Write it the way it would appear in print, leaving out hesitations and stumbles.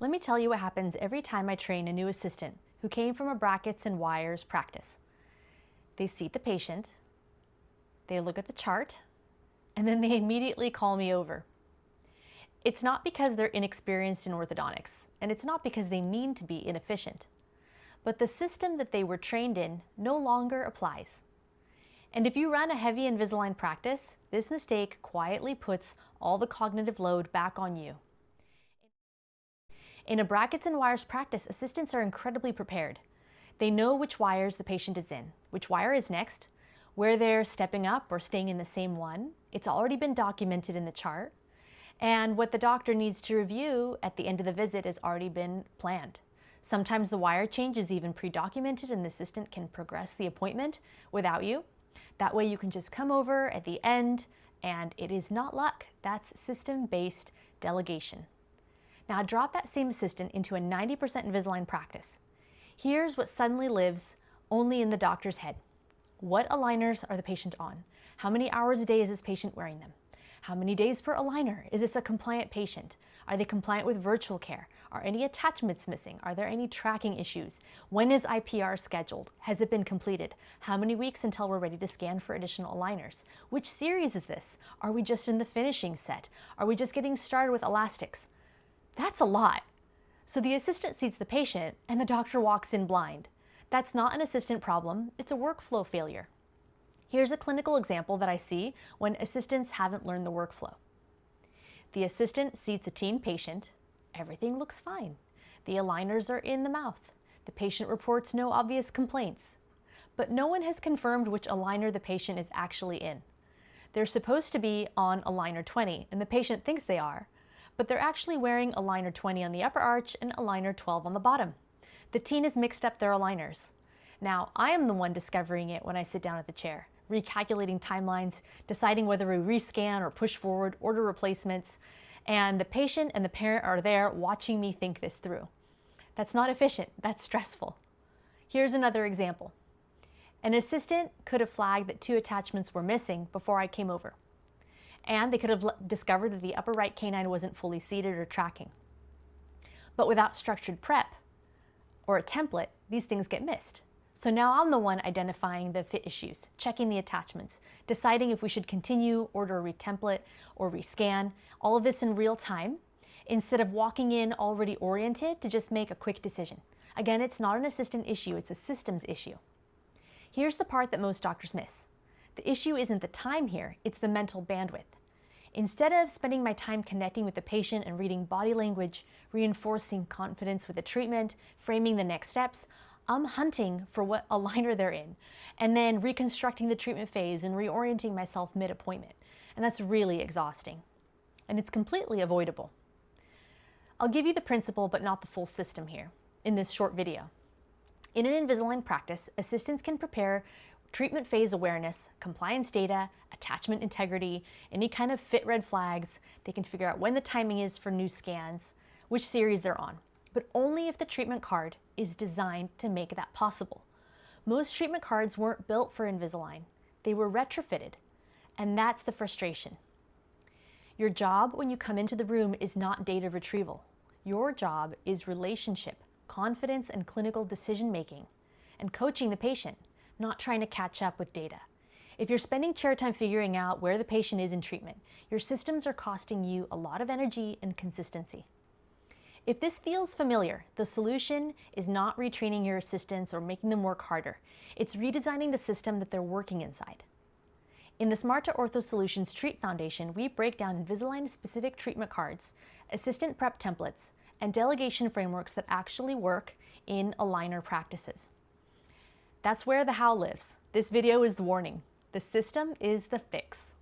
Let me tell you what happens every time I train a new assistant who came from a brackets and wires practice. They seat the patient, they look at the chart, and then they immediately call me over. It's not because they're inexperienced in orthodontics, and it's not because they mean to be inefficient, but the system that they were trained in no longer applies. And if you run a heavy Invisalign practice, this mistake quietly puts all the cognitive load back on you. In a brackets and wires practice, assistants are incredibly prepared. They know which wires the patient is in, which wire is next, where they're stepping up or staying in the same one. It's already been documented in the chart. And what the doctor needs to review at the end of the visit has already been planned. Sometimes the wire change is even pre-documented and the assistant can progress the appointment without you. That way you can just come over at the end, and it is not luck. That's system-based delegation. Now drop that same assistant into a 90% Invisalign practice. Here's what suddenly lives only in the doctor's head. What aligners are the patient on? How many hours a day is this patient wearing them? How many days per aligner? Is this a compliant patient? Are they compliant with virtual care? Are any attachments missing? Are there any tracking issues? When is IPR scheduled? Has it been completed? How many weeks until we're ready to scan for additional aligners? Which series is this? Are we just in the finishing set? Are we just getting started with elastics? That's a lot. So the assistant seats the patient and the doctor walks in blind. That's not an assistant problem, it's a workflow failure. Here's a clinical example that I see when assistants haven't learned the workflow. The assistant seats a teen patient. Everything looks fine. The aligners are in the mouth. The patient reports no obvious complaints. But no one has confirmed which aligner the patient is actually in. They're supposed to be on aligner 20, and the patient thinks they are, but they're actually wearing aligner 20 on the upper arch and aligner 12 on the bottom. The teen has mixed up their aligners. Now, I am the one discovering it when I sit down at the chair, recalculating timelines, deciding whether we rescan or push forward, order replacements, and the patient and the parent are there watching me think this through. That's not efficient, that's stressful. Here's another example. An assistant could have flagged that 2 attachments were missing before I came over, and they could have discovered that the upper right canine wasn't fully seated or tracking. But without structured prep or a template, these things get missed. So now I'm the one identifying the fit issues, checking the attachments, deciding if we should continue, order a retemplate or rescan, all of this in real time, instead of walking in already oriented to just make a quick decision. Again, it's not an assistant issue, it's a systems issue. Here's the part that most doctors miss. The issue isn't the time here, it's the mental bandwidth. Instead of spending my time connecting with the patient and reading body language, reinforcing confidence with the treatment, framing the next steps, I'm hunting for what aligner they're in, and then reconstructing the treatment phase and reorienting myself mid-appointment. And that's really exhausting. And it's completely avoidable. I'll give you the principle, but not the full system here in this short video. In an Invisalign practice, assistants can prepare treatment phase awareness, compliance data, attachment integrity, any kind of fit red flags. They can figure out when the timing is for new scans, which series they're on, but only if the treatment card is designed to make that possible. Most treatment cards weren't built for Invisalign. They were retrofitted, and that's the frustration. Your job when you come into the room is not data retrieval. Your job is relationship, confidence, and clinical decision-making, and coaching the patient, not trying to catch up with data. If you're spending chair time figuring out where the patient is in treatment, your systems are costing you a lot of energy and consistency. If this feels familiar, the solution is not retraining your assistants or making them work harder. It's redesigning the system that they're working inside. In the SMARTA Ortho Solutions Treat Foundation, we break down Invisalign-specific treatment cards, assistant prep templates, and delegation frameworks that actually work in aligner practices. That's where the how lives. This video is the warning. The system is the fix.